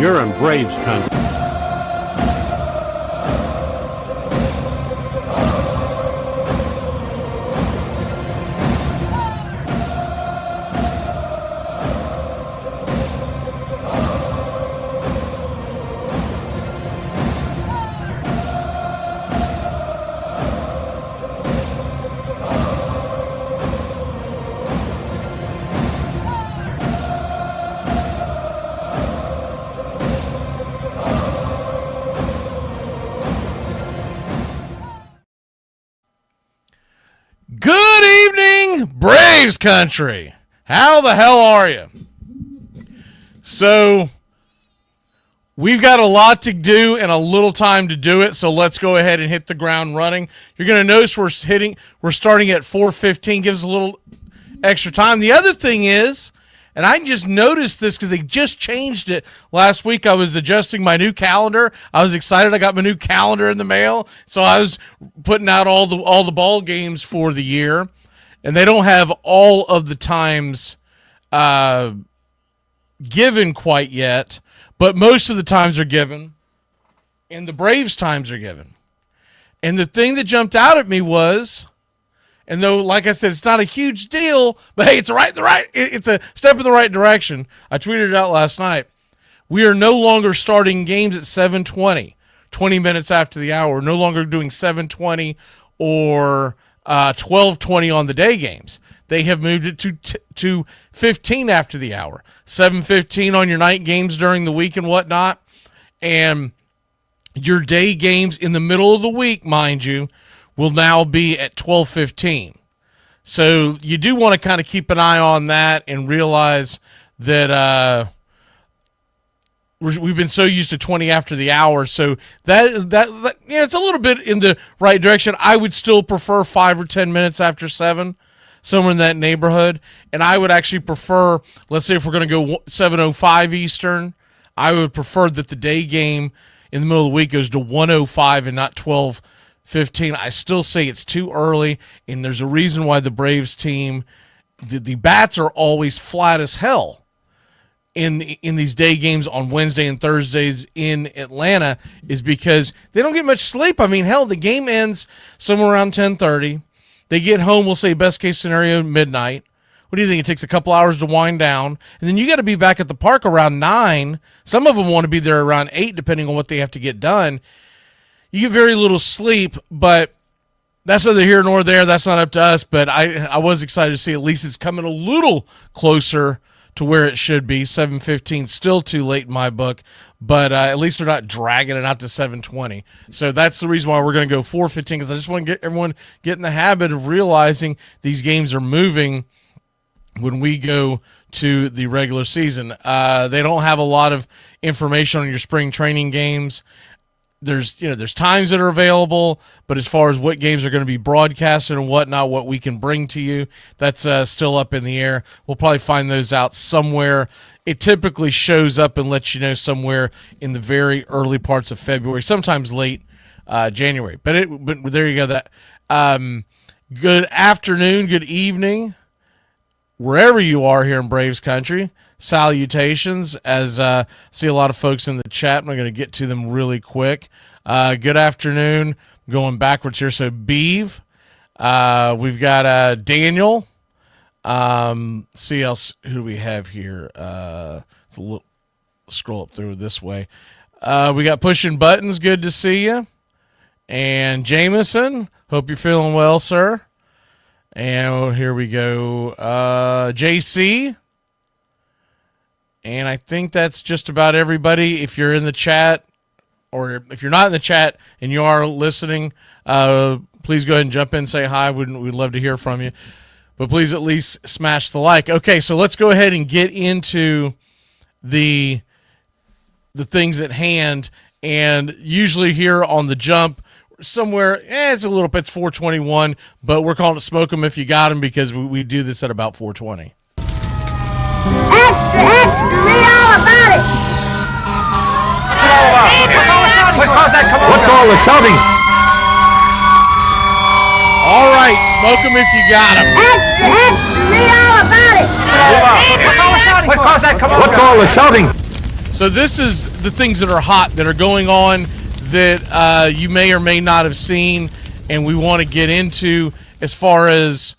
You're in Braves country. Braves country, how the hell are you? So we've got a lot to do and a little time to do it, so let's go ahead and hit the ground running. You're going to notice we're starting at 4:15, gives us a little extra time. The other thing is, and I just noticed this because they just changed it last week. I was adjusting my new calendar. I was excited. I got my new calendar in the mail, so I was putting out all the ball games for the year. And they don't have all of the times given quite yet, but most of the times are given, and the Braves times are given. And the thing that jumped out at me was, and though, like I said, it's not a huge deal, but hey, it's a step in the right direction. I tweeted it out last night. We are no longer starting games at 7:20, 20 minutes after the hour. We're no longer doing 7:20 or 12:20 on the day games. They have moved it to 15 after the hour, 7:15 on your night games during the week and whatnot, and your day games in the middle of the week, mind you, will now be at 12:15. So you do want to kind of keep an eye on that and realize that we've been so used to 20 after the hour, so that yeah, it's a little bit in the right direction. I would still prefer 5 or 10 minutes after 7, somewhere in that neighborhood. And I would actually prefer, let's say if we're going to go 7:05 Eastern, I would prefer that the day game in the middle of the week goes to 1:05 and not 12:15. I still say it's too early, and there's a reason why the Braves team, the bats are always flat as hell in these day games on Wednesday and Thursdays in Atlanta, is because they don't get much sleep. I mean, hell, the game ends somewhere around 10:30. They get home, we'll say best case scenario, midnight. What do you think? It takes a couple hours to wind down, and then you got to be back at the park around 9. Some of them want to be there around 8, depending on what they have to get done. You get very little sleep, but that's neither here nor there. That's not up to us, but I was excited to see at least it's coming a little closer to where it should be. 7:15, still too late in my book, but at least they're not dragging it out to 7:20. So that's the reason why we're going to go 4:15, because I just want to get everyone get in the habit of realizing these games are moving when we go to the regular season. They don't have a lot of information on your spring training games. There's times that are available, but as far as what games are going to be broadcasted and whatnot, what we can bring to you, that's still up in the air. We'll probably find those out somewhere. It typically shows up and lets you know somewhere in the very early parts of February, sometimes late January. But there you go. That good afternoon, good evening, wherever you are here in Braves country. Salutations, as see a lot of folks in the chat. I'm going to get to them really quick. Good afternoon. Going backwards here. So Beeve, we've got Daniel. See else who do we have here? It's a little scroll up through this way. We got Pushing Buttons. Good to see you. And Jameson, hope you're feeling well, sir. And here we go. JC. And I think that's just about everybody. If you're in the chat, or if you're not in the chat and you are listening, please go ahead and jump in and say hi. We'd love to hear from you. But please at least smash the like. Okay, so let's go ahead and get into the things at hand. And usually here on the jump, somewhere, it's a little bit, it's 421, but we're calling it Smoke 'em if you got 'em, because we do this at about 420. Extra, extra, read all about it. What's all the shouting? All right, smoke 'em if you got 'em. Extra, extra, read all about it. What's all the shouting? So this is the things that are hot, that are going on, that you may or may not have seen, and we want to get into as far as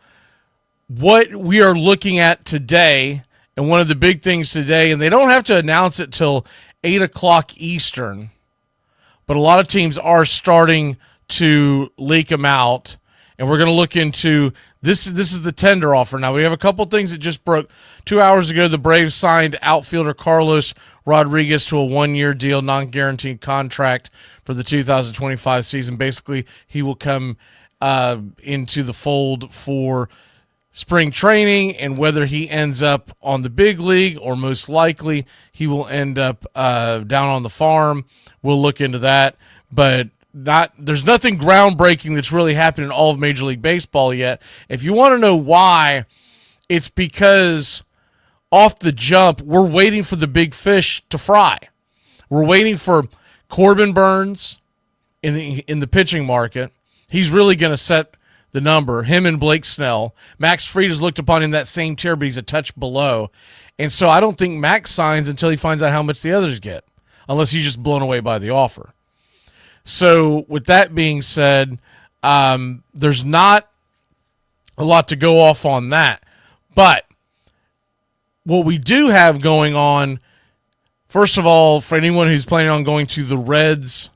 what we are looking at today. And one of the big things today, and they don't have to announce it till 8 o'clock Eastern, but a lot of teams are starting to leak them out. And we're going to look into this. This is the tender offer. Now, we have a couple things that just broke. 2 hours ago, the Braves signed outfielder Carlos Rodriguez to a one-year deal, non-guaranteed contract for the 2025 season. Basically, he will come into the fold for spring training, and whether he ends up on the big league or most likely he will end up down on the farm. We'll look into that, but there's nothing groundbreaking that's really happened in all of Major League Baseball yet. If you want to know why, it's because off the jump, we're waiting for the big fish to fry. We're waiting for Corbin Burns in the pitching market. He's really going to set the number. Him and Blake Snell. Max Fried is looked upon in that same tier, but he's a touch below. And so I don't think Max signs until he finds out how much the others get, unless he's just blown away by the offer. So with that being said, there's not a lot to go off on that. But what we do have going on, first of all, for anyone who's planning on going to the Reds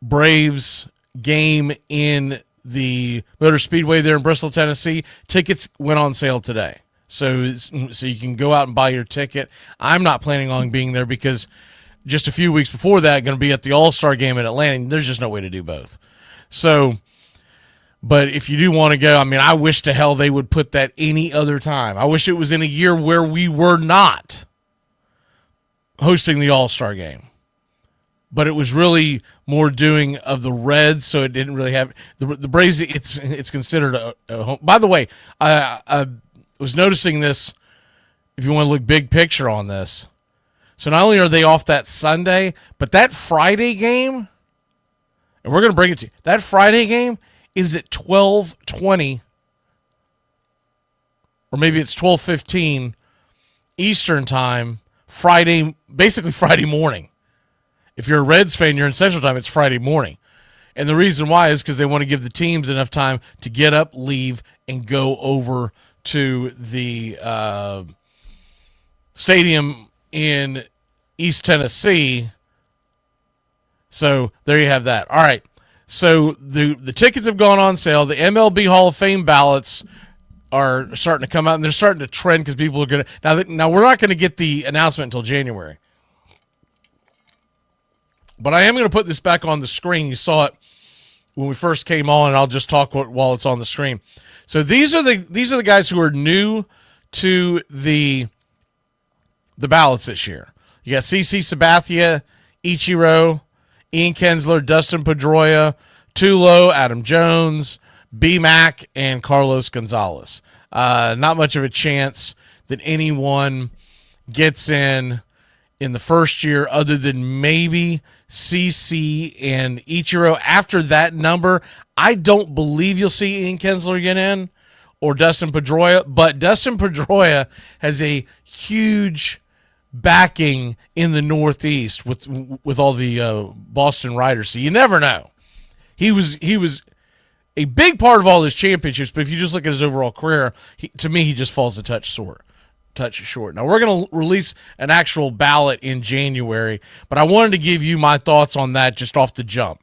Braves game in the Motor Speedway there in Bristol, Tennessee, tickets went on sale today. So you can go out and buy your ticket. I'm not planning on being there because just a few weeks before that, going to be at the All-Star game in Atlanta, and there's just no way to do both. So, but if you do want to go, I mean, I wish to hell they would put that any other time. I wish it was in a year where we were not hosting the All-Star game. But it was really more doing of the Reds, so it didn't really have the Braves. It's considered a home. By the way, I was noticing this. If you want to look big picture on this, so not only are they off that Sunday, but that Friday game, and we're going to bring it to you. That Friday game is at 12:20, or maybe it's 12:15 Eastern time. Basically Friday morning. If you're a Reds fan, you're in Central Time, it's Friday morning. And the reason why is because they want to give the teams enough time to get up, leave, and go over to the stadium in East Tennessee. So there you have that. All right. So the tickets have gone on sale. The MLB Hall of Fame ballots are starting to come out, and they're starting to trend because people are going to – now we're not going to get the announcement until January. But I am going to put this back on the screen. You saw it when we first came on, and I'll just talk while it's on the screen. So these are the guys who are new to the ballots this year. You got CC Sabathia, Ichiro, Ian Kinsler, Dustin Pedroia, Tulo, Adam Jones, B-Mac, and Carlos Gonzalez. Not much of a chance that anyone gets in the first year other than maybe CC and Ichiro. After that number, I don't believe you'll see Ian Kinsler get in or Dustin Pedroia, but Dustin Pedroia has a huge backing in the Northeast with all the Boston Riders, so you never know. He was a big part of all his championships, but if you just look at his overall career, to me, he just falls a touch short. Now, we're going to release an actual ballot in January, but I wanted to give you my thoughts on that just off the jump.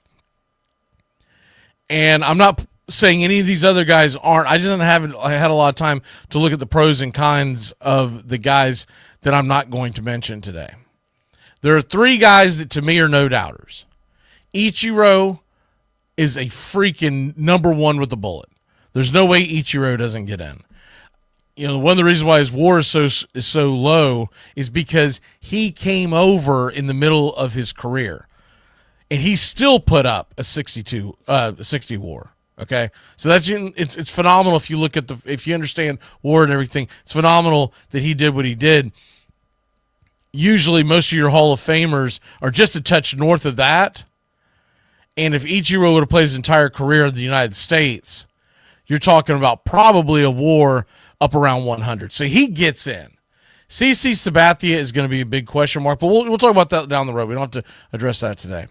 And I'm not saying any of these other guys aren't. I haven't had a lot of time to look at the pros and cons of the guys that I'm not going to mention today. There are three guys that, to me, are no doubters. Ichiro is a freaking number one with the bullet. There's no way Ichiro doesn't get in. You know, one of the reasons why his WAR is so low is because he came over in the middle of his career, and he still put up a 60 WAR. Okay, so it's phenomenal if you look at if you understand WAR and everything. It's phenomenal that he did what he did. Usually, most of your Hall of Famers are just a touch north of that, and if Ichiro would have played his entire career in the United States, you're talking about probably a WAR up around 100. So he gets in. CC Sabathia is going to be a big question mark, but we'll talk about that down the road. We don't have to address that today.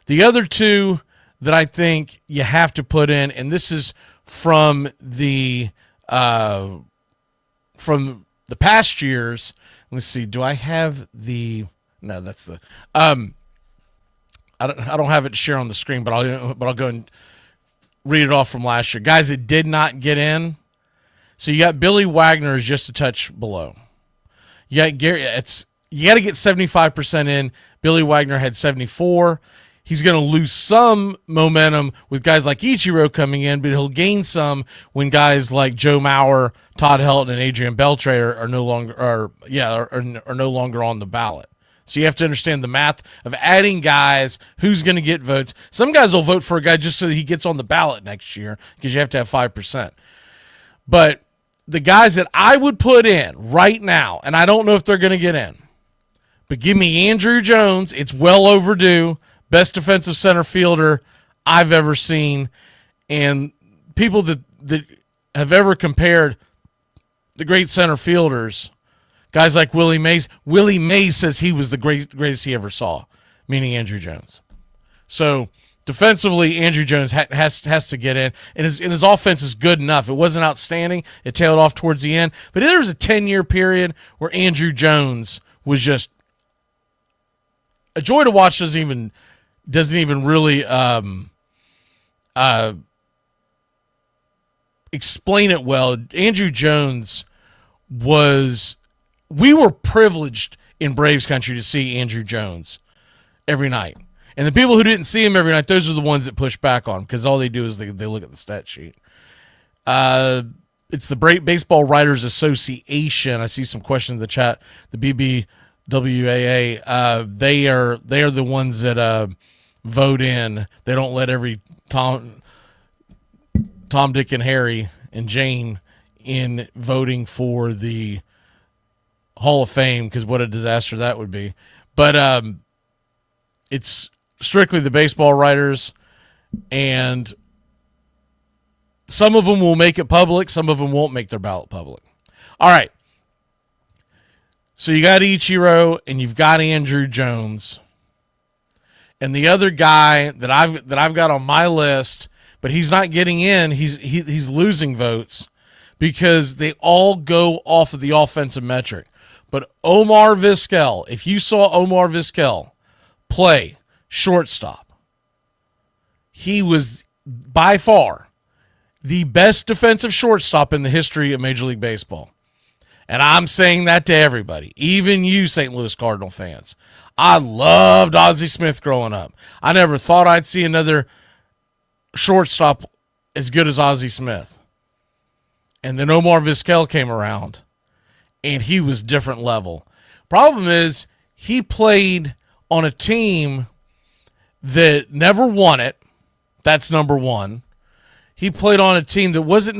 The other two that I think you have to put in, and this is from the past years. Let's see. Do I have the? No, that's the. I don't have it to share on the screen, but I'll go and read it off from last year. Guys that did not get in. So you got Billy Wagner is just a touch below. You got Gary. You got to get 75% in. Billy Wagner had 74. He's going to lose some momentum with guys like Ichiro coming in, but he'll gain some when guys like Joe Mauer, Todd Helton, and Adrian Beltre are no longer on the ballot. So you have to understand the math of adding guys, who's going to get votes. Some guys will vote for a guy just so that he gets on the ballot next year because you have to have 5%. But the guys that I would put in right now, and I don't know if they're going to get in, but give me Andrew Jones. It's well overdue. Best defensive center fielder I've ever seen. And people that have ever compared the great center fielders, guys like Willie Mays. Willie Mays says he was the greatest he ever saw, meaning Andrew Jones. So defensively, Andrew Jones has to get in, and his offense is good enough. It wasn't outstanding. It tailed off towards the end. But there was a 10-year period where Andrew Jones was just a joy to watch. Doesn't even really explain it well. Andrew Jones we were privileged in Braves country to see Andrew Jones every night. And the people who didn't see him every night, those are the ones that push back on him because all they do is they look at the stat sheet. It's the Baseball Writers Association. I see some questions in the chat. The BBWAA, they are the ones that vote in. They don't let every Tom, Dick, and Harry and Jane in voting for the Hall of Fame because what a disaster that would be. But it's strictly the baseball writers, and some of them will make it public. Some of them won't make their ballot public. All right. So you got Ichiro and you've got Andrew Jones. And the other guy that I've got on my list, but he's not getting in, he's losing votes because they all go off of the offensive metric. But Omar Vizquel, if you saw Omar Vizquel play shortstop, he was by far the best defensive shortstop in the history of Major League Baseball. And I'm saying that to everybody, even you St. Louis Cardinal fans. I loved Ozzie Smith growing up. I never thought I'd see another shortstop as good as Ozzie Smith. And then Omar Vizquel came around, and he was different level. Problem is, he played on a team that never won it. That's number one. He played on a team that wasn't,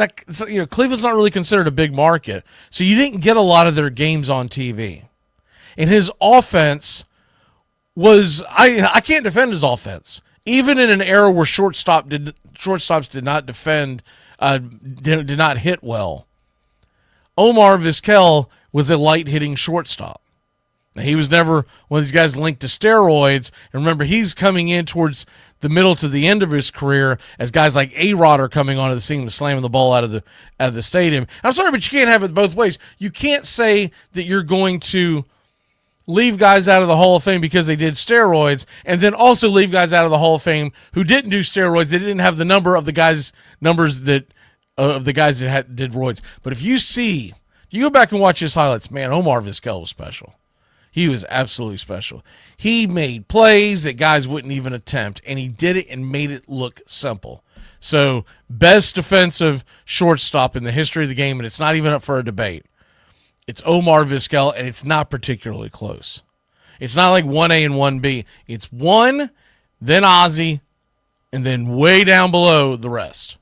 Cleveland's not really considered a big market. So you didn't get a lot of their games on TV. And his offense was, I can't defend his offense. Even in an era where shortstops did not defend, did not hit well. Omar Vizquel was a light hitting shortstop. Now, he was never one of these guys linked to steroids. And remember, he's coming in towards the middle to the end of his career as guys like A-Rod are coming onto the scene and slamming the ball out of the stadium. I'm sorry, but you can't have it both ways. You can't say that you're going to leave guys out of the Hall of Fame because they did steroids, and then also leave guys out of the Hall of Fame who didn't do steroids. They didn't have the numbers of the guys that did roids. But if you go back and watch his highlights, man, Omar Vizquel was special. He was absolutely special. He made plays that guys wouldn't even attempt, and he did it and made it look simple. So, best defensive shortstop in the history of the game, and it's not even up for a debate. It's Omar Vizquel, and it's not particularly close. It's not like 1A and 1B. It's 1, then Ozzie, and then way down below the rest.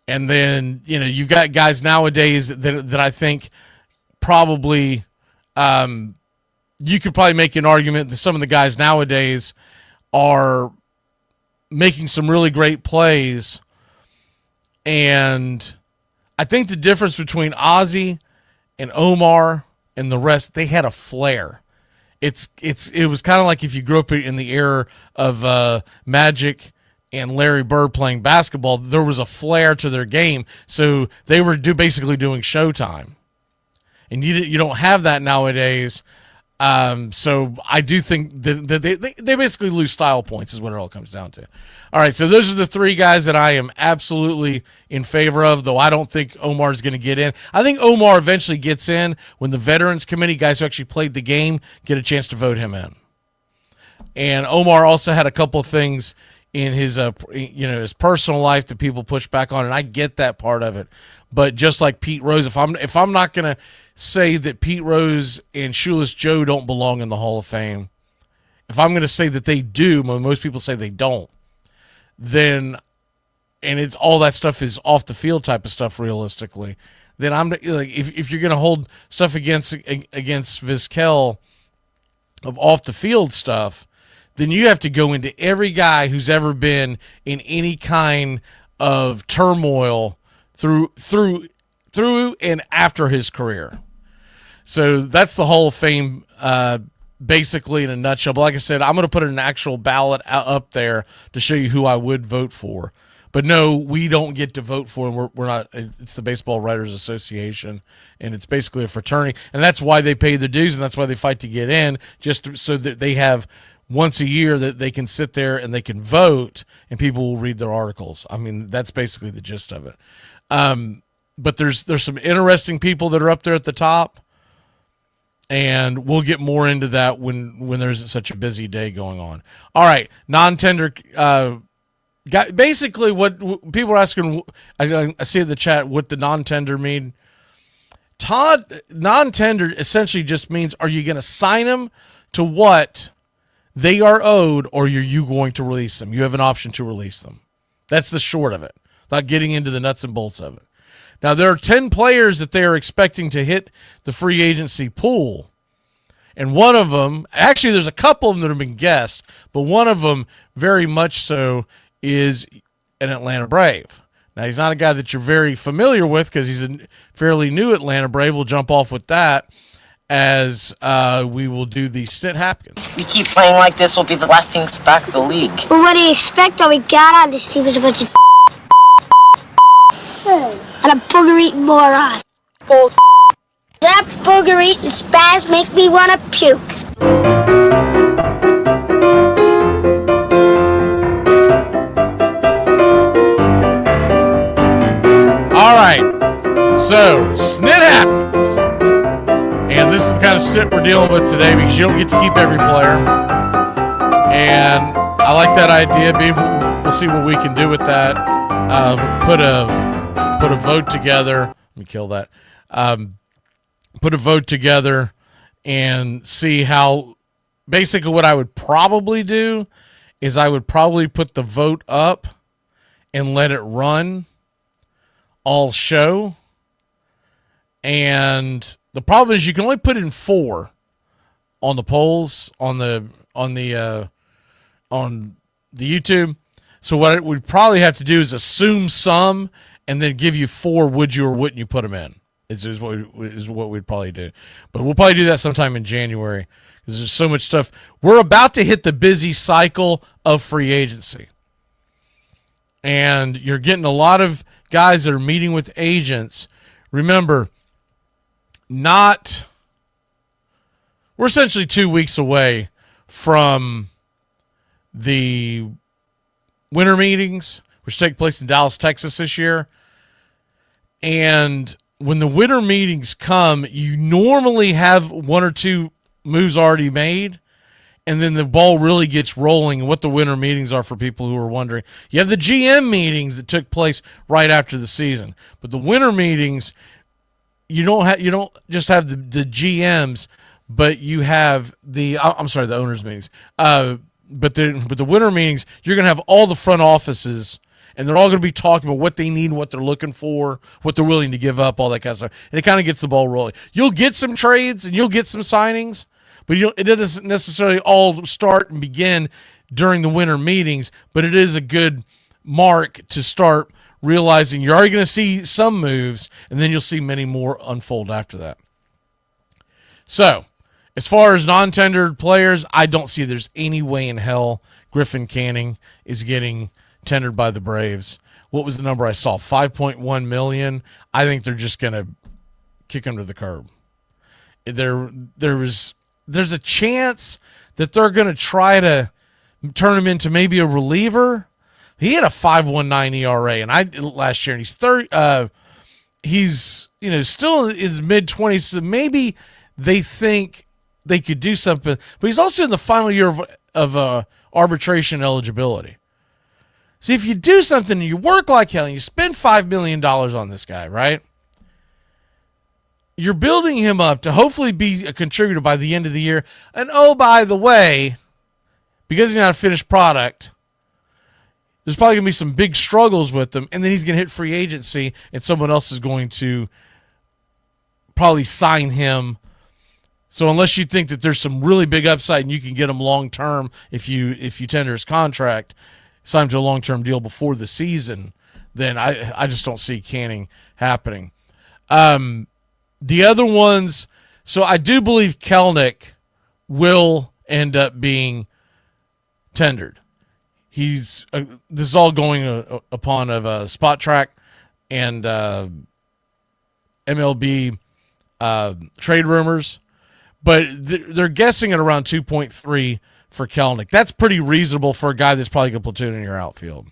And then, you've got guys nowadays that I think probably you could probably make an argument that some of the guys nowadays are making some really great plays. And I think the difference between Ozzie and Omar and the rest, they had a flair. It was kind of like if you grew up in the era of Magic and Larry Bird playing basketball. There was a flair to their game, so they were basically doing Showtime, and you don't have that nowadays. So I do think that they basically lose style points is what it all comes down to. All right, so those are the three guys that I am absolutely in favor of, though I don't think Omar's going to get in. I think Omar eventually gets in when the Veterans Committee, guys who actually played the game, get a chance to vote him in. And Omar also had a couple things in his his personal life that people push back on, and I get that part of it. But just like Pete Rose, if I'm not going to say that Pete Rose and Shoeless Joe don't belong in the Hall of Fame, if I'm going to say that they do, when most people say they don't, then, and it's all that stuff is off the field type of stuff realistically, then I'm like, if you're going to hold stuff against Vizquel of off the field stuff, then you have to go into every guy who's ever been in any kind of turmoil through and after his career. So that's the Hall of Fame, basically in a nutshell. But like I said, I'm going to put an actual ballot up there to show you who I would vote for. But no, we don't get to vote for him. We're not. It's the Baseball Writers Association, and it's basically a fraternity, and that's why they pay the dues, and that's why they fight to get in, just so that they have once a year that they can sit there and they can vote, and people will read their articles. I mean, that's basically the gist of it. But there's some interesting people that are up there at the top, and we'll get more into that when there's such a busy day going on. All right, non-tender. Basically, what people are asking, I see in the chat, what the non-tender mean. Non-tender essentially just means, are you going to sign them to what they are owed, or are you going to release them? You have an option to release them. That's the short of it, not getting into the nuts and bolts of it. Now, there are 10 players that they are expecting to hit the free agency pool. And one of them, actually there's a couple of them that have been guessed, but one of them very much so is an Atlanta Brave. Now, he's not a guy that you're very familiar with because he's a fairly new Atlanta Brave. We'll jump off with that as we will do the SNIT Happens. We keep playing like this, we'll be the laughing stock of the league. Well, what do you expect? All we got on this team is a bunch of and a booger-eating moron. Bull. That booger-eating spaz make me want to puke. All right, so SNIT Happens. And this is the kind of SNIT we're dealing with today because you don't get to keep every player. And I like that idea. We'll see what we can do with that. Put a vote together. Let me kill that. Put a vote together and see how. Basically, what I would probably do is I would probably put the vote up and let it run all show. And the problem is you can only put in 4 on the polls on the YouTube. So what we'd probably have to do is assume some and then give you 4 would you or wouldn't you put them in. Is what we'd probably do. But we'll probably do that sometime in January because there's so much stuff. We're about to hit the busy cycle of free agency. And you're getting a lot of guys that are meeting with agents. Remember, we're essentially 2 weeks away from the winter meetings, which take place in Dallas, Texas this year. And when the winter meetings come, you normally have 1 or 2 moves already made, and then the ball really gets rolling. And what the winter meetings are for people who are wondering, you have the GM meetings that took place right after the season, but the winter meetings, you don't just have the GMs, but you have the owners meetings. But the winter meetings, you're going to have all the front offices, and they're all going to be talking about what they need, what they're looking for, what they're willing to give up, all that kind of stuff. And it kind of gets the ball rolling. You'll get some trades and you'll get some signings, but it doesn't necessarily all start and begin during the winter meetings. But it is a good mark to start realizing you're already going to see some moves, and then you'll see many more unfold after that. So, as far as non-tendered players, I don't see there's any way in hell Griffin Canning is getting tendered by the Braves. What was the number I saw? $5.1 million. I think they're just going to kick him to the curb. There's a chance that they're going to try to turn him into maybe a reliever. He had a 5.19 ERA last year, and he's 30. He's still in his mid-20s, so maybe they think they could do something. But he's also in the final year of arbitration eligibility. See, if you do something and you work like hell and you spend $5 million on this guy, right? You're building him up to hopefully be a contributor by the end of the year. And oh, by the way, because he's not a finished product, there's probably going to be some big struggles with him. And then he's going to hit free agency and someone else is going to probably sign him. So unless you think that there's some really big upside and you can get him long-term if you tender his contract, sign him to a long-term deal before the season, then I just don't see Canning happening. The other ones, so I do believe Kelenic will end up being tendered. This is all going upon of Spot Track and MLB trade rumors, but they're guessing at around 2.3 for Kelenic. That's pretty reasonable for a guy that's probably going to platoon in your outfield.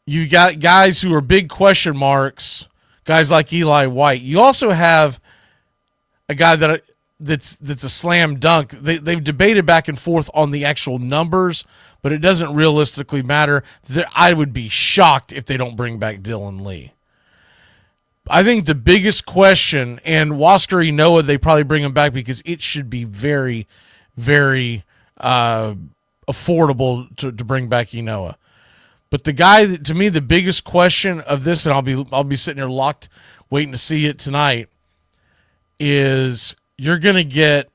You got guys who are big question marks, guys like Eli White. You also have a guy that's a slam dunk. They've debated back and forth on the actual numbers, but it doesn't realistically matter. I would be shocked if they don't bring back Dylan Lee. I think the biggest question, and Wasker Inoa, they probably bring him back because it should be very, very affordable to bring back Inoa. But the guy that, to me, the biggest question of this, and I'll be sitting here locked, waiting to see it tonight, is you're going to get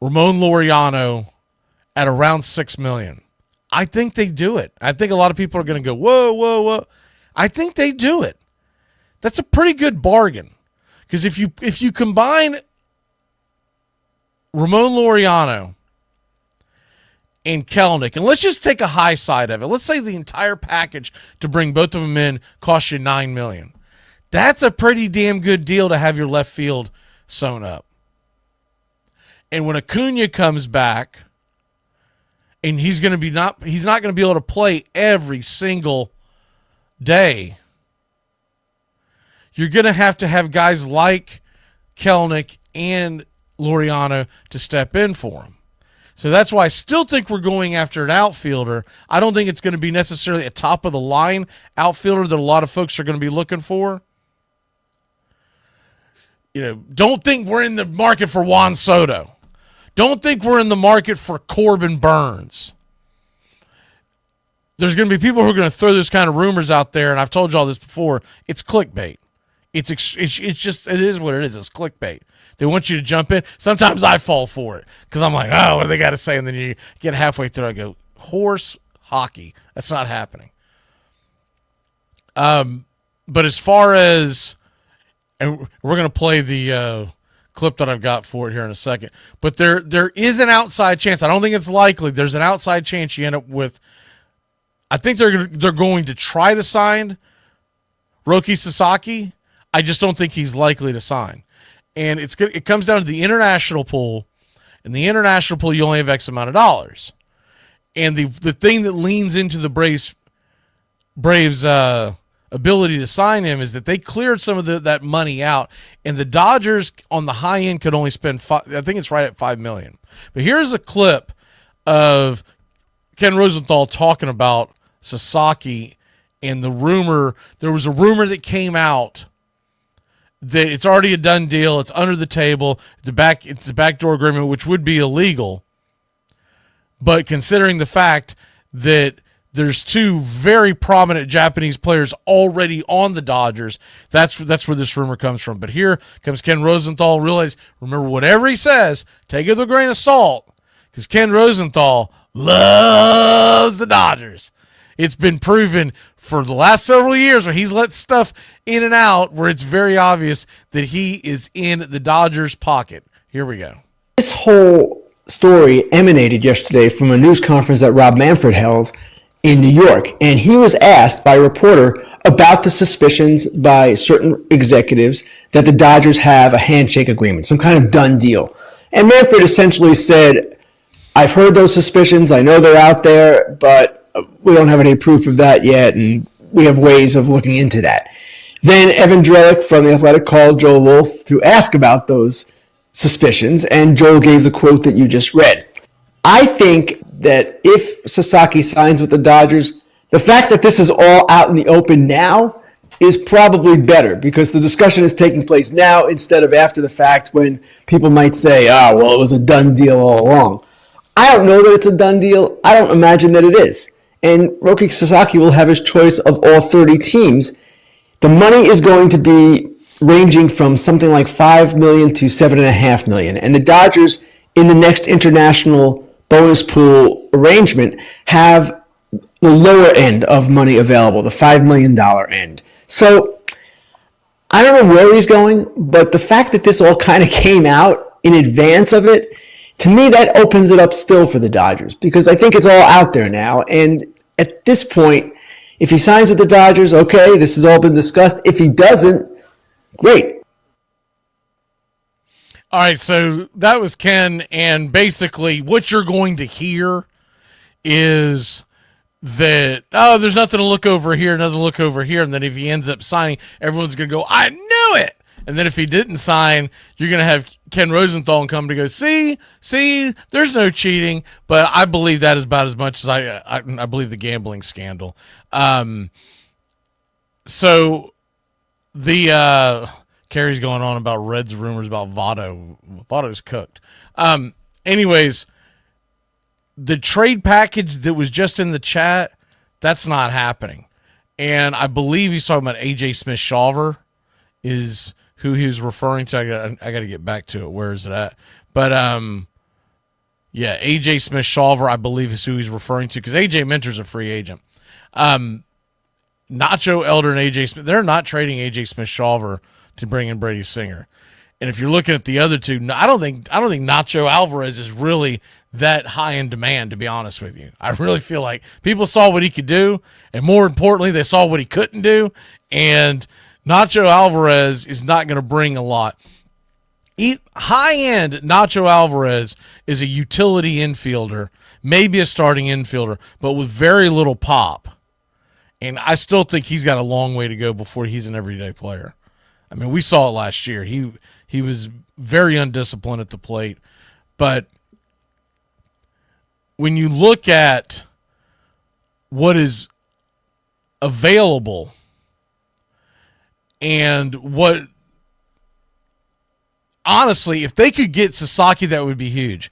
Ramon Laureano at around $6 million. I think they do it. I think a lot of people are going to go, whoa, whoa, whoa. I think they do it. That's a pretty good bargain. Because if you combine Ramon Laureano and Kelenic, and let's just take a high side of it. Let's say the entire package to bring both of them in costs you $9 million. That's a pretty damn good deal to have your left field sewn up. And when Acuna comes back, and he's not going to be able to play every single day, you're going to have guys like Kelenic and Laureano to step in for him. So that's why I still think we're going after an outfielder. I don't think it's going to be necessarily a top-of-the-line outfielder that a lot of folks are going to be looking for. Don't think we're in the market for Juan Soto. Don't think we're in the market for Corbin Burns. There's going to be people who are going to throw those kind of rumors out there, and I've told you all this before. It's clickbait. It is what it is. It's clickbait. They want you to jump in. Sometimes I fall for it because I'm like, oh, what do they got to say? And then you get halfway through, I go, horse hockey. That's not happening. But as far as, and we're going to play the clip that I've got for it here in a second, but there is an outside chance. I don't think it's likely. There's an outside chance you end up with, I think they're going to try to sign Roki Sasaki. I just don't think he's likely to sign. And it comes down to the international pool. In the international pool, you only have X amount of dollars. And the thing that leans into the Braves' ability to sign him is that they cleared some of that money out. And the Dodgers on the high end could only spend I think it's right at $5 million. But here's a clip of Ken Rosenthal talking about Sasaki and the rumor. There was a rumor that came out that it's already a done deal. It's under the table. It's a backdoor agreement, which would be illegal. But considering the fact that there's two very prominent Japanese players already on the Dodgers, that's where this rumor comes from. But here comes Ken Rosenthal. Remember, whatever he says, take it with a grain of salt, because Ken Rosenthal loves the Dodgers. it's been proven for the last several years where he's let stuff in and out where it's very obvious that he is in the Dodgers' pocket. Here we go. This whole story emanated yesterday from a news conference that Rob Manfred held in New York, and he was asked by a reporter about the suspicions by certain executives that the Dodgers have a handshake agreement, some kind of done deal. And Manfred essentially said, I've heard those suspicions, I know they're out there, but we don't have any proof of that yet, and we have ways of looking into that. Then Evan Drellick from The Athletic called Joel Wolf to ask about those suspicions, and Joel gave the quote that you just read. I think that if Sasaki signs with the Dodgers, the fact that this is all out in the open now is probably better because the discussion is taking place now instead of after the fact when people might say, well, it was a done deal all along. I don't know that it's a done deal. I don't imagine that it is. And Roki Sasaki will have his choice of all 30 teams. The money is going to be ranging from something like $5 million to $7.5 million. And the Dodgers, in the next international bonus pool arrangement, have the lower end of money available, the $5 million end. So I don't know where he's going, but the fact that this all kind of came out in advance of it, to me, that opens it up still for the Dodgers because I think it's all out there now. And at this point, if he signs with the Dodgers, okay, this has all been discussed. If he doesn't, great. All right, so that was Ken, and basically what you're going to hear is that, there's nothing to look over here, nothing to look over here, and then if he ends up signing, everyone's going to go, I knew it! And then if he didn't sign, you're going to have Ken Rosenthal come to go, see, there's no cheating, but I believe that is about as much as I believe the gambling scandal. So the Kerry's going on about Reds rumors about Votto. Votto's cooked. Anyways, the trade package that was just in the chat, that's not happening. And I believe he's talking about AJ Smith-Shawver is who he was referring to. I got to get back to it. Where is it at? But yeah, AJ Smith-Shawver, I believe, is who he's referring to because AJ Minter's a free agent. Nacho Elder and AJ Smith, they're not trading AJ Smith-Shawver to bring in Brady Singer. And if you're looking at the other two, I don't think Nacho Alvarez is really that high in demand, to be honest with you. I really feel like people saw what he could do, and more importantly, they saw what he couldn't do, and Nacho Alvarez is not going to bring a lot. High-end Nacho Alvarez is a utility infielder, maybe a starting infielder, but with very little pop. And I still think he's got a long way to go before he's an everyday player. I mean, we saw it last year. He was very undisciplined at the plate. But when you look at what is available and what, honestly, if they could get Sasaki, that would be huge.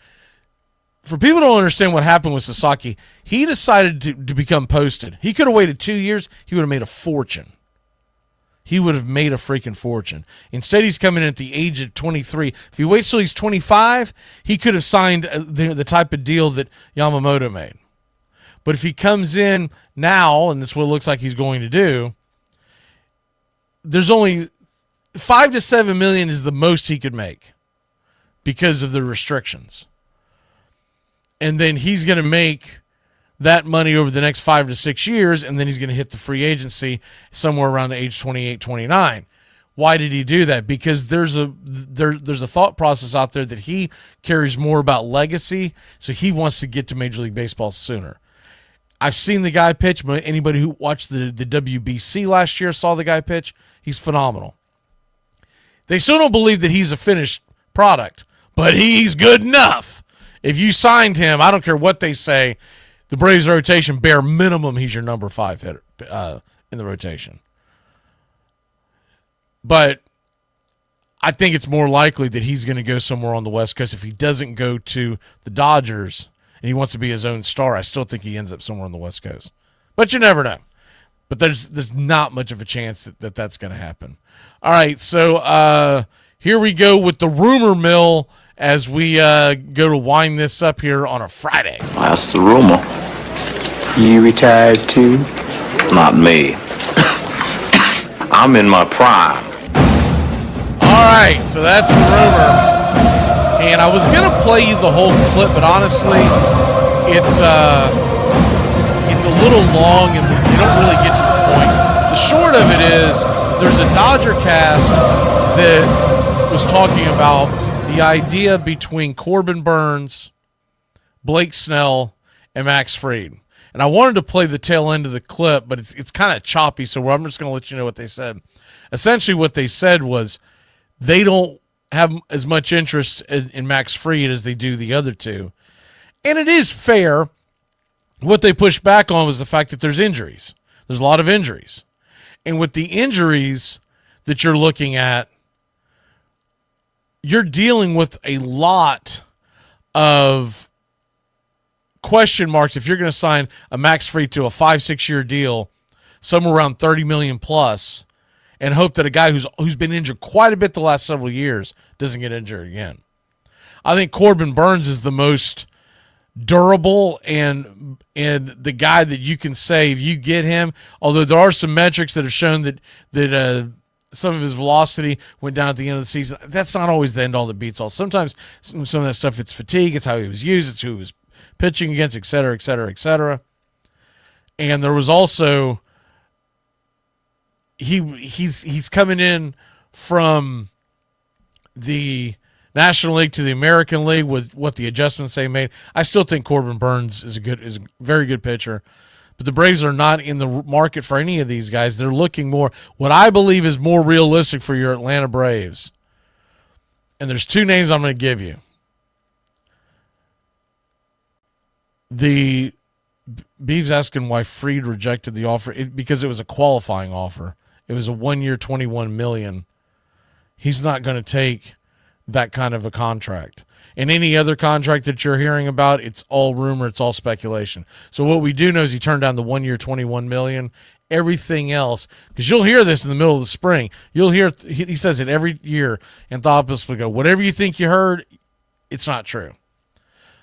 For people who don't understand what happened with Sasaki, he decided to become posted. He could have waited 2 years. He would have made a fortune. He would have made a freaking fortune. Instead, he's coming in at the age of 23. If he waits till he's 25, he could have signed the type of deal that Yamamoto made. But if he comes in now, and that's what it looks like he's going to do, there's only $5 to $7 million is the most he could make because of the restrictions. And then he's going to make that money over the next 5 to 6 years, and then he's going to hit the free agency somewhere around the age 28, 29. Why did he do that? Because there's a thought process out there that he cares more about legacy, so he wants to get to Major League Baseball sooner. I've seen the guy pitch. Anybody who watched the WBC last year saw the guy pitch. He's phenomenal. They still don't believe that he's a finished product, but he's good enough. If you signed him, I don't care what they say, the Braves rotation, bare minimum, he's your number 5 hitter in the rotation. But I think it's more likely that he's going to go somewhere on the West Coast. If he doesn't go to the Dodgers and he wants to be his own star, I still think he ends up somewhere on the West Coast. But you never know. But there's not much of a chance that that's going to happen. All right, so here we go with the rumor mill as we go to wind this up here on a Friday. That's the rumor. You retired too? Not me. I'm in my prime. All right, so that's the rumor. And I was going to play you the whole clip, but honestly, it's a little long and they don't really get to the point. The short of it is there's a Dodger cast that was talking about the idea between Corbin Burns, Blake Snell, and Max Fried. And I wanted to play the tail end of the clip, but it's kind of choppy, so I'm just going to let you know what they said. Essentially what they said was they don't have as much interest in Max Fried as they do the other two. And it is fair. What they pushed back on was the fact that there's injuries. There's a lot of injuries. And with the injuries that you're looking at, you're dealing with a lot of question marks if you're going to sign a Max Fried to a 5-6 year deal, somewhere around $30 million plus, and hope that a guy who's been injured quite a bit the last several years doesn't get injured again. I think Corbin Burns is the most durable and the guy that you can say if you get him, although there are some metrics that have shown that some of his velocity went down at the end of the season. That's not always the end all that beats all. Sometimes some of that stuff, it's fatigue, it's how he was used, it's who he was pitching against, et cetera, et cetera, et cetera. And there was also he's coming in from the National League to the American League with what the adjustments they made. I still think Corbin Burns is a very good pitcher, but the Braves are not in the market for any of these guys. They're looking more what I believe is more realistic for your Atlanta Braves. And there's two names I'm going to give you. The Beav's asking why Fried rejected the offer because it was a qualifying offer. It was a 1 year, $21 million. He's not going to take that kind of a contract. And any other contract that you're hearing about, it's all rumor, it's all speculation. So what we do know is he turned down the 1 year, $21 million. Everything else, because you'll hear this in the middle of the spring. You'll hear he says it every year, and Anthopoulos will go, whatever you think you heard, it's not true.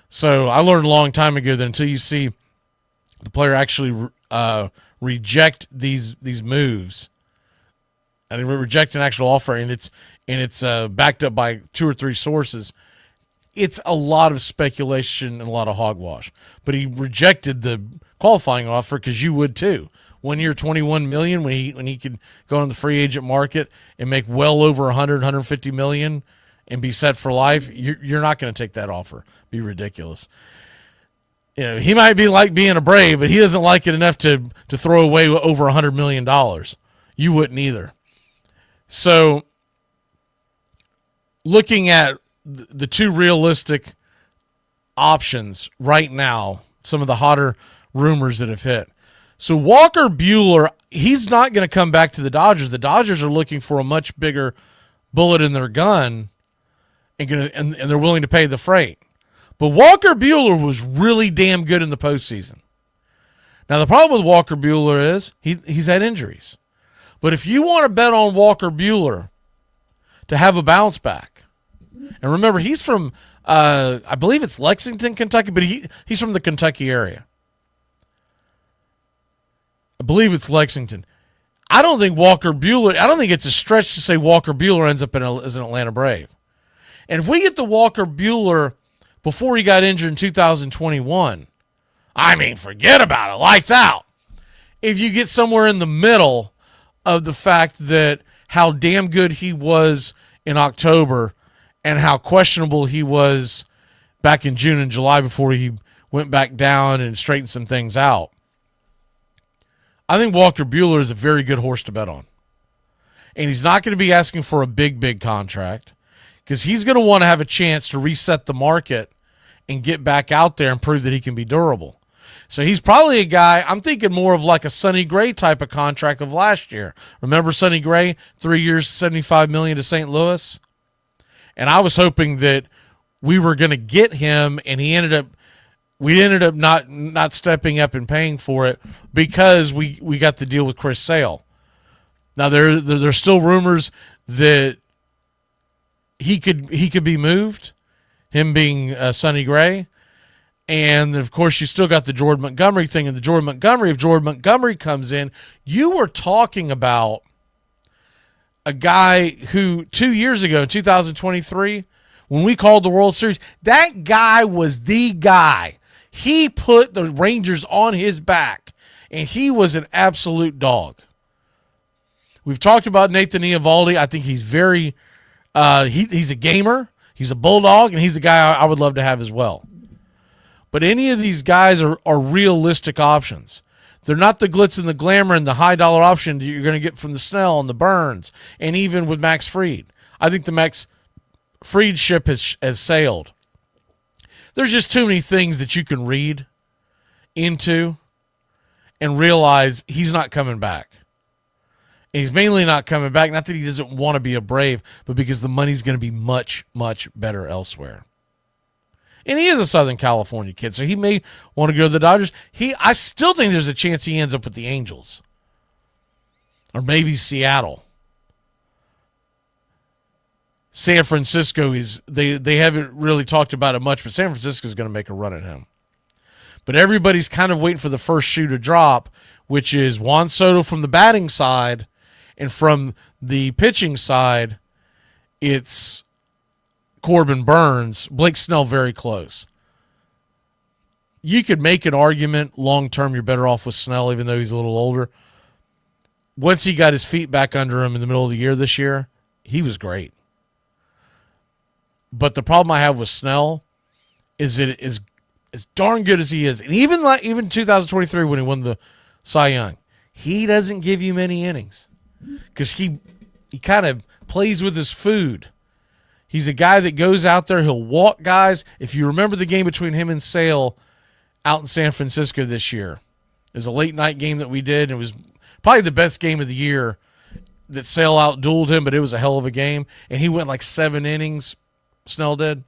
So I learned a long time ago that until you see the player actually reject these moves, and reject an actual offer, and it's backed up by 2 or 3 sources, it's a lot of speculation and a lot of hogwash. But he rejected the qualifying offer because you would too. 1 year, $21 million when he could go on the free agent market and make well over $150 million and be set for life. You're not going to take that offer. Be ridiculous. You know, he might be like being a Brave, but he doesn't like it enough to throw away over $100 million. You wouldn't either. So, looking at the two realistic options right now, some of the hotter rumors that have hit. So, Walker Buehler, he's not going to come back to the Dodgers. The Dodgers are looking for a much bigger bullet in their gun and they're willing to pay the freight. But Walker Buehler was really damn good in the postseason. Now, the problem with Walker Buehler is he's had injuries. But if you want to bet on Walker Buehler to have a bounce back, and remember, he's from, I believe it's Lexington, Kentucky, but he's from the Kentucky area. I believe it's Lexington. I don't think it's a stretch to say Walker Buehler ends up as an Atlanta Brave. And if we get the Walker Buehler before he got injured in 2021, I mean, forget about it. Lights out. If you get somewhere in the middle of the fact that how damn good he was in October and how questionable he was back in June and July before he went back down and straightened some things out, I think Walker Buehler is a very good horse to bet on. And he's not going to be asking for a big contract because he's going to want to have a chance to reset the market and get back out there and prove that he can be durable. So he's probably a guy, I'm thinking more of like a Sonny Gray type of contract of last year. Remember Sonny Gray, 3 years, $75 million to St. Louis? And I was hoping that we were going to get him, and we ended up not stepping up and paying for it because we got the deal with Chris Sale. Now there's still rumors that he could be moved, him being Sonny Gray. And of course, you still got the Jordan Montgomery thing. And the Jordan Montgomery, if Jordan Montgomery comes in, you were talking about a guy who 2 years ago, in 2023, when we called the World Series, that guy was the guy. He put the Rangers on his back, and he was an absolute dog. We've talked about Nathan Eovaldi. I think he's very he's a gamer. He's a bulldog, and he's a guy I would love to have as well. But any of these guys are realistic options. They're not the glitz and the glamour and the high-dollar option that you're going to get from the Snell and the Burns, and even with Max Fried. I think the Max Fried ship has sailed. There's just too many things that you can read into and realize he's not coming back. And he's mainly not coming back, not that he doesn't want to be a Brave, but because the money's going to be much, much better elsewhere. And he is a Southern California kid, so he may want to go to the Dodgers. I still think there's a chance he ends up with the Angels. Or maybe Seattle. San Francisco they haven't really talked about it much, but San Francisco is going to make a run at him. But everybody's kind of waiting for the first shoe to drop, which is Juan Soto from the batting side, and from the pitching side, it's Corbin Burns. Blake Snell very close. You could make an argument long term you're better off with Snell, even though he's a little older. Once he got his feet back under him in the middle of the year this year, he was great. But the problem I have with Snell is that as darn good as he is, and even 2023 when he won the Cy Young, he doesn't give you many innings because he kind of plays with his food. He's a guy that goes out there, he'll walk guys. If you remember the game between him and Sale out in San Francisco this year, it was a late night game that we did. It was probably the best game of the year that Sale out-dueled him, but it was a hell of a game. And he went like 7 innings, Snell did.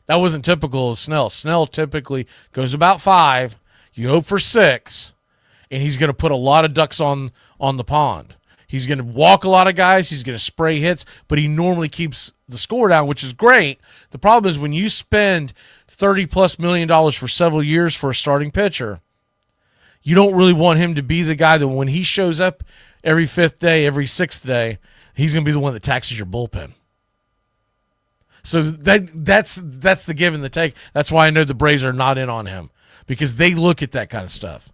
That wasn't typical of Snell. Snell typically goes about 5. You hope for 6, and he's going to put a lot of ducks on the pond. He's going to walk a lot of guys. He's going to spray hits, but he normally keeps the score down, which is great. The problem is when you spend $30+ million for several years for a starting pitcher, you don't really want him to be the guy that when he shows up every 5th day, every 6th day, he's going to be the one that taxes your bullpen. So that's the give and the take. That's why I know the Braves are not in on him, because they look at that kind of stuff.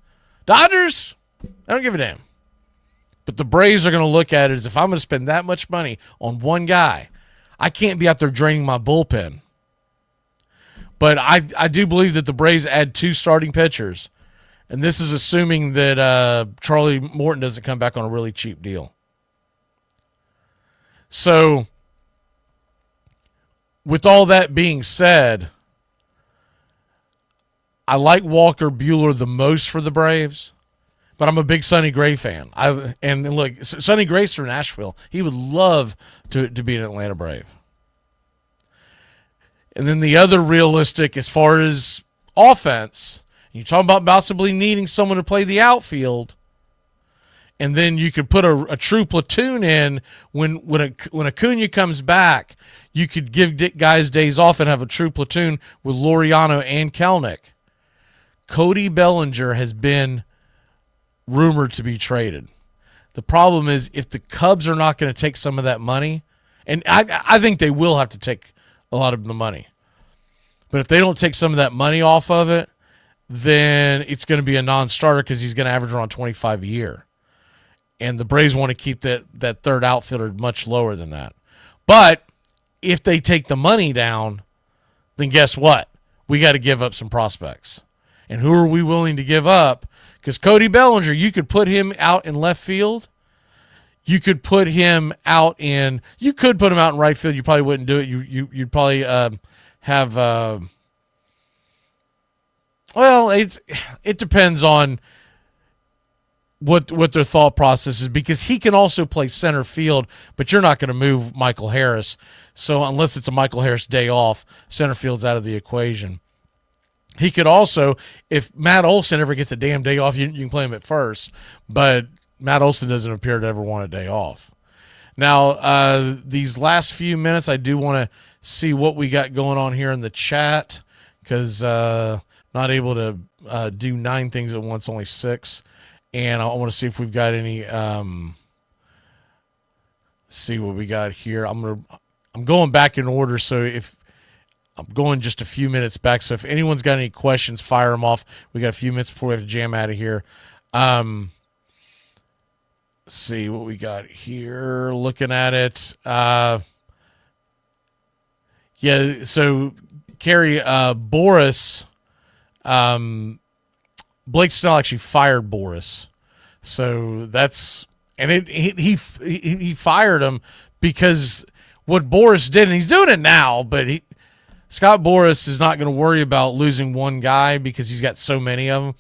Dodgers, I don't give a damn. But the Braves are going to look at it as if I'm going to spend that much money on one guy, I can't be out there draining my bullpen. But I do believe that the Braves add 2 starting pitchers, and this is assuming that Charlie Morton doesn't come back on a really cheap deal. So, with all that being said, I like Walker Buehler the most for the Braves, but I'm a big Sonny Gray fan. And look, Sonny Gray's from Nashville. He would love to be an Atlanta Brave. And then the other realistic, as far as offense, you're talking about possibly needing someone to play the outfield, and then you could put a true platoon in when Acuna comes back. You could give guys days off and have a true platoon with Laureano and Kelenic. Cody Bellinger has been rumored to be traded. The problem is if the Cubs are not going to take some of that money, and I think they will have to take a lot of the money, but if they don't take some of that money off of it, then it's going to be a non-starter because he's going to average around 25 a year. And the Braves want to keep that third outfielder much lower than that. But if they take the money down, then guess what? We got to give up some prospects. And who are we willing to give up? Because Cody Bellinger, you could put him out in left field. You could put him out in right field. You probably wouldn't do it. You'd probably have it depends on what their thought process is, because he can also play center field, but you're not going to move Michael Harris. So unless it's a Michael Harris day off, center field's out of the equation. He could also, if Matt Olson ever gets a damn day off, you can play him at first, but Matt Olson doesn't appear to ever want a day off. Now, these last few minutes, I do want to see what we got going on here in the chat, because not able to do 9 things at once, only 6. And I want to see if we've got any. See what we got here. I'm going back in order, so if I'm going just a few minutes back, so if anyone's got any questions, fire them off. We got a few minutes before we have to jam out of here. See what we got here. Looking at it, yeah. So Carrie, Boris, Blake Snell actually fired Boris, so that's. And he fired him because what Boris did, and he's doing it now, but Scott Boras is not going to worry about losing one guy because he's got so many of them.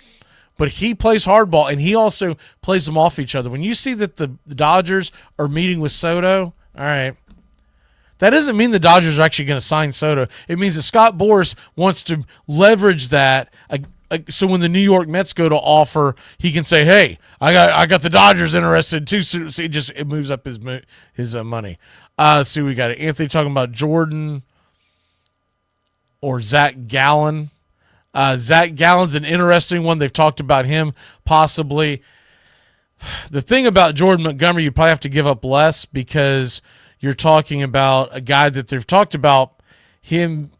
But he plays hardball, and he also plays them off each other. When you see that the Dodgers are meeting with Soto, all right, that doesn't mean the Dodgers are actually going to sign Soto. It means that Scott Boras wants to leverage that. So when the New York Mets go to offer, he can say, "Hey, I got the Dodgers interested too." So it moves up his money. See, we got Anthony talking about Jordan or Zach Gallen. Zach Gallen's an interesting one. They've talked about him possibly. The thing about Jordan Montgomery, you probably have to give up less because you're talking about a guy that they've talked about him.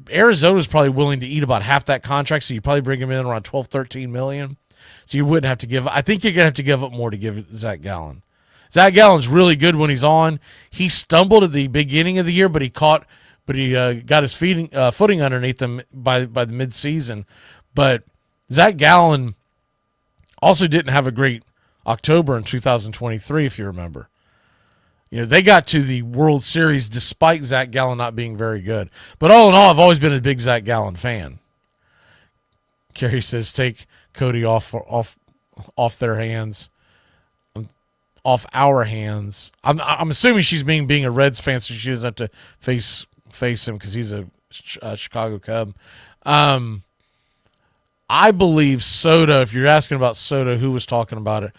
Arizona's probably willing to eat about half that contract, so you probably bring him in around 12, 13 million. So you wouldn't have to give. I think you're going to have to give up more to give Zach Gallen. Zach Gallen's really good when he's on. He stumbled at the beginning of the year, but he got his footing underneath him by the midseason. But Zach Gallen also didn't have a great October in 2023, if you remember. You know, they got to the World Series despite Zach Gallen not being very good. But all in all, I've always been a big Zach Gallen fan. Kerry says, take Cody off their hands, off our hands. I'm assuming she's being a Reds fan, so she doesn't have to face him because he's a Chicago Cub. I believe Soto. If you're asking about Soto, who was talking about it?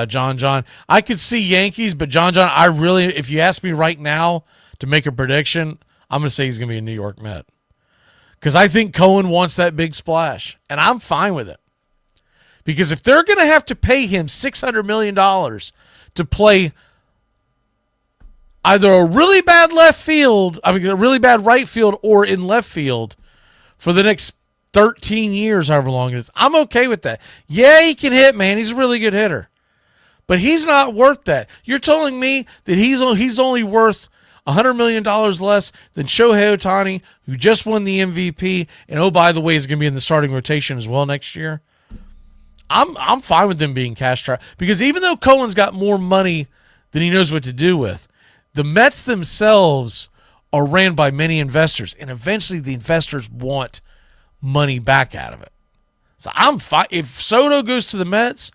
John, I could see Yankees, but John, I really, if you ask me right now to make a prediction, I'm going to say he's going to be a New York Met. Because I think Cohen wants that big splash, and I'm fine with it. Because if they're going to have to pay him $600 million to play either a really bad a really bad right field or in left field for the next 13 years, however long it is, I'm okay with that. Yeah, he can hit, man. He's a really good hitter. But he's not worth that. You're telling me that he's only worth $100 million less than Shohei Ohtani, who just won the MVP, and oh, by the way, is going to be in the starting rotation as well next year? I'm fine with them being cash trap because even though Cohen's got more money than he knows what to do with, the Mets themselves are ran by many investors, and eventually the investors want money back out of it. So I'm fine. If Soto goes to the Mets,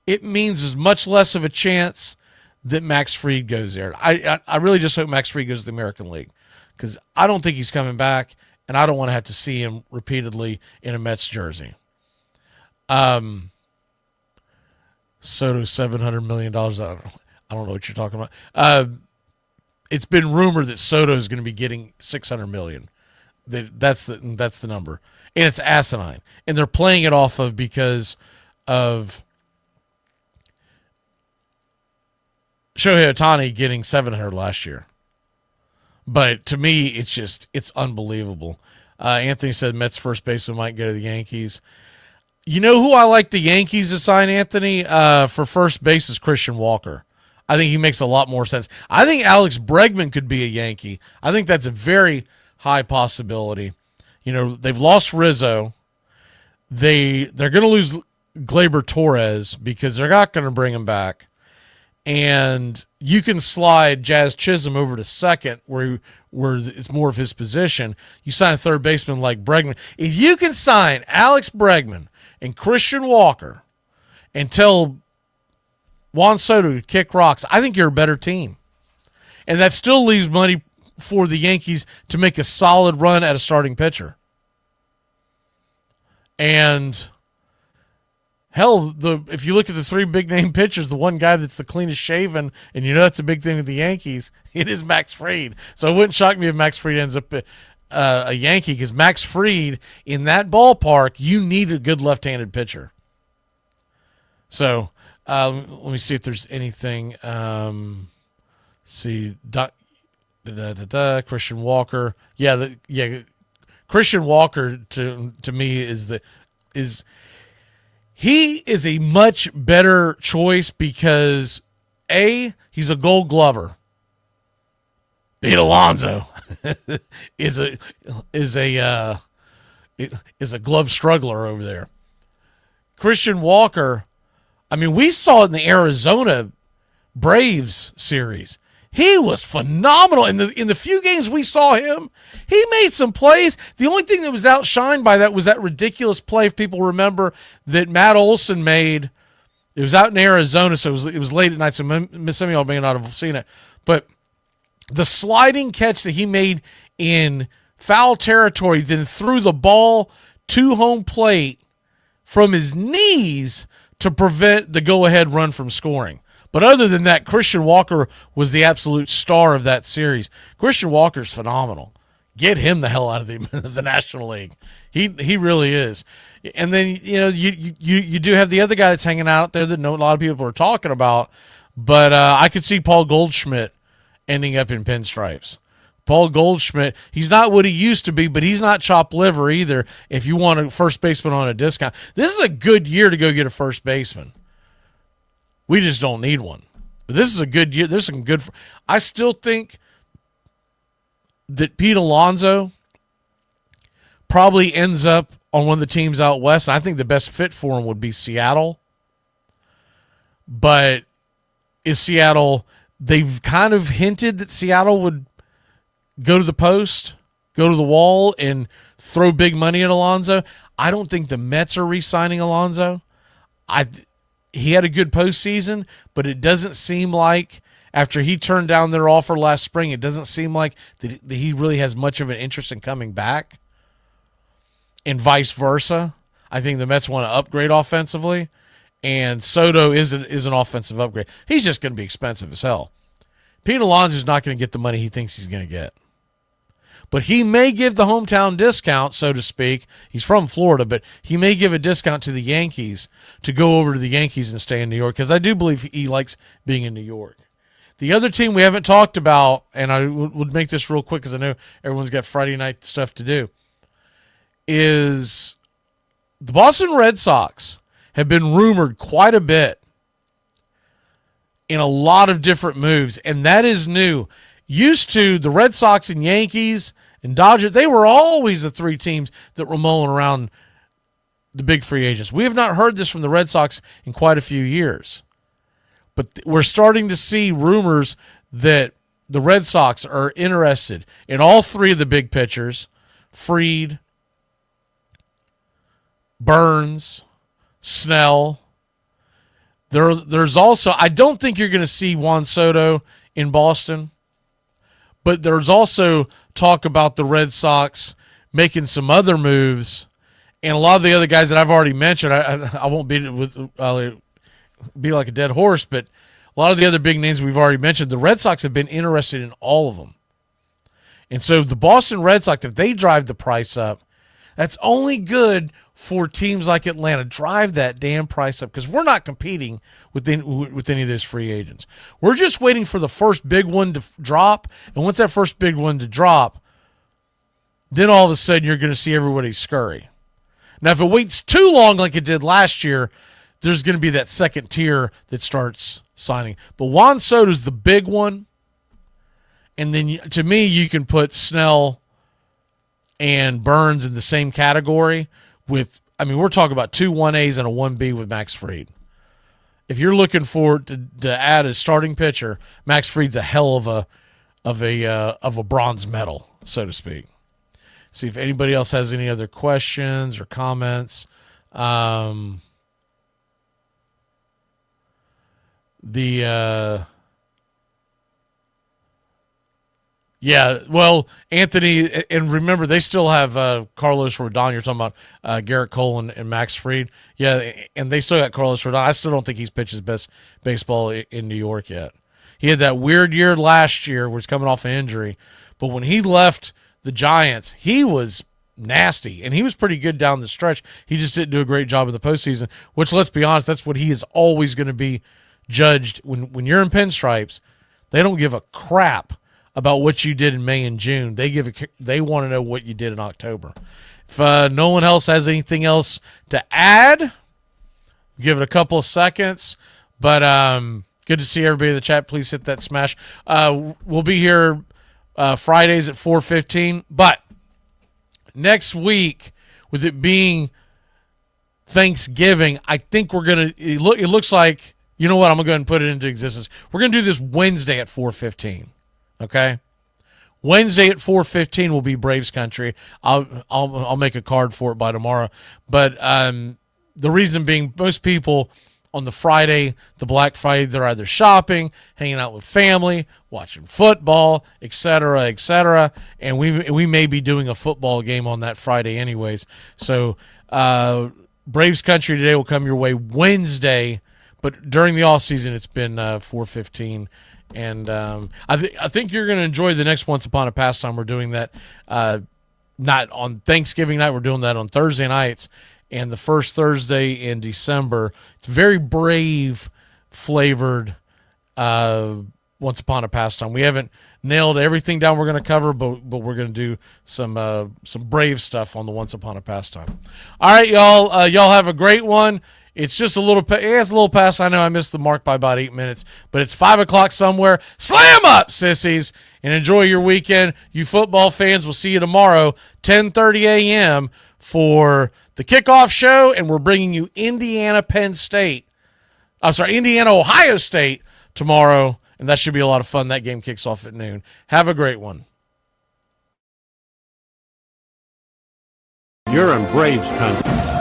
it means there's much less of a chance that Max Fried goes there. I really just hope Max Fried goes to the American League because I don't think he's coming back, and I don't want to have to see him repeatedly in a Mets jersey. Soto $700 million. I don't know what you're talking about. It's been rumored that Soto is going to be getting $600 million. That's the number, and it's asinine. And they're playing it off of because of Shohei Ohtani getting $700 last year. But to me, it's unbelievable. Anthony said Mets first baseman might go to the Yankees. You know who I like the Yankees to sign, Anthony, for first base is Christian Walker. I think he makes a lot more sense. I think Alex Bregman could be a Yankee. I think that's a very high possibility. You know, they've lost Rizzo. They're going to lose Gleyber Torres because they're not going to bring him back. And you can slide Jazz Chisholm over to second where it's more of his position. You sign a third baseman like Bregman. If you can sign Alex Bregman and Christian Walker and tell Juan Soto to kick rocks, I think you're a better team. And that still leaves money for the Yankees to make a solid run at a starting pitcher. And hell, if you look at the three big name pitchers, the one guy that's the cleanest shaven, and you know that's a big thing with the Yankees, it is Max Fried. So it wouldn't shock me if Max Fried ends up a Yankee, because Max Fried, in that ballpark, you need a good left-handed pitcher. So let me see if there's anything. Christian Walker. Christian Walker to me is a much better choice because he's a Gold Glover. Pete Alonso is a glove struggler over there. Christian Walker, I mean, we saw it in the Arizona Braves series. He was phenomenal in the few games we saw him. He made some plays. The only thing that was outshined by that was that ridiculous play, if people remember, that Matt Olson made. It was out in Arizona, so it was late at night, so some of y'all may not have seen it. But the sliding catch that he made in foul territory, then threw the ball to home plate from his knees to prevent the go-ahead run from scoring. But other than that, Christian Walker was the absolute star of that series. Christian Walker's phenomenal. Get him the hell out of the National League. He really is. And then, you do have the other guy that's hanging out there that a lot of people are talking about, but I could see Paul Goldschmidt ending up in pinstripes. Paul Goldschmidt, he's not what he used to be, but he's not chopped liver either if you want a first baseman on a discount. This is a good year to go get a first baseman. We just don't need one. But this is a good year. There's some good. I still think that Pete Alonso probably ends up on one of the teams out west. And I think the best fit for him would be Seattle. But is Seattle? They've kind of hinted that Seattle would go to the post, go to the wall, and throw big money at Alonso. I don't think the Mets are re-signing Alonso. He had a good postseason, but it doesn't seem like after he turned down their offer last spring, it doesn't seem like that he really has much of an interest in coming back. And vice versa. I think the Mets want to upgrade offensively, and Soto is an offensive upgrade. He's just going to be expensive as hell. Pete Alonso's not going to get the money he thinks he's going to get. But he may give the hometown discount, so to speak. He's from Florida, but he may give a discount to the Yankees to go over to the Yankees and stay in New York, because I do believe he likes being in New York. The other team we haven't talked about, and I would make this real quick because I know everyone's got Friday night stuff to do, is the Boston Red Sox have been rumored quite a bit in a lot of different moves, and that is new. Used to, the Red Sox and Yankees and Dodgers, they were always the three teams that were mulling around the big free agents. We have not heard this from the Red Sox in quite a few years. But we're starting to see rumors that the Red Sox are interested in all three of the big pitchers, Fried, Burns, Snell. There's also, I don't think you're going to see Juan Soto in Boston. But there's also talk about the Red Sox making some other moves, and a lot of the other guys that I've already mentioned. I won't be like a dead horse, but a lot of the other big names we've already mentioned, the Red Sox have been interested in all of them. And so the Boston Red Sox, if they drive the price up, that's only good for teams like Atlanta. Drive that damn price up, because we're not competing with any of those free agents. We're just waiting for the first big one to drop, and once that first big one to drop, then all of a sudden you're going to see everybody scurry. Now, if it waits too long like it did last year, there's going to be that second tier that starts signing. But Juan Soto's the big one, and then to me you can put Snell and Burns in the same category with, I mean, we're talking about 2 1As and a 1B with Max Fried. If you're looking for to add a starting pitcher, Max Fried's a hell of a bronze medal, so to speak. See if anybody else has any other questions or comments. Yeah, well, Anthony, and remember, they still have Carlos Rodon. You're talking about Garrett Cole and Max Fried. Yeah, and they still got Carlos Rodon. I still don't think he's pitched his best baseball in New York yet. He had that weird year last year where he's coming off an injury, but when he left the Giants, he was nasty, and he was pretty good down the stretch. He just didn't do a great job in the postseason, which, let's be honest, that's what he is always going to be judged. When you're in pinstripes, they don't give a crap about what you did in May and June. They want to know what you did in October. If no one else has anything else to add, give it a couple of seconds. But good to see everybody in the chat. Please hit that smash. We'll be here Fridays at 4:15. But next week, with it being Thanksgiving, I think we're going to – it looks like – you know what? I'm going to go ahead and put it into existence. We're going to do this Wednesday at 4:15. Okay? Wednesday at 4:15 will be Braves Country. I'll make a card for it by tomorrow. But the reason being, most people on the Friday, the Black Friday, they're either shopping, hanging out with family, watching football, etc., and we may be doing a football game on that Friday anyways. So Braves Country today will come your way Wednesday, but during the off season it's been 4:15. And I think you're going to enjoy the next Once Upon a Pastime. We're doing that not on Thanksgiving night. We're doing that on Thursday nights and the first Thursday in December. It's very Brave flavored Once Upon a Pastime. We haven't nailed everything down we're going to cover, but we're going to do some Brave stuff on the Once Upon a Pastime. All right, y'all. Y'all have a great one. It's just a little past. I know I missed the mark by about 8 minutes, but it's 5 o'clock somewhere. Slam up, sissies, and enjoy your weekend. You football fans, we'll see you tomorrow, 10:30 a.m. for the kickoff show, and we're bringing you Indiana, Ohio State tomorrow, and that should be a lot of fun. That game kicks off at noon. Have a great one. You're in Braves country.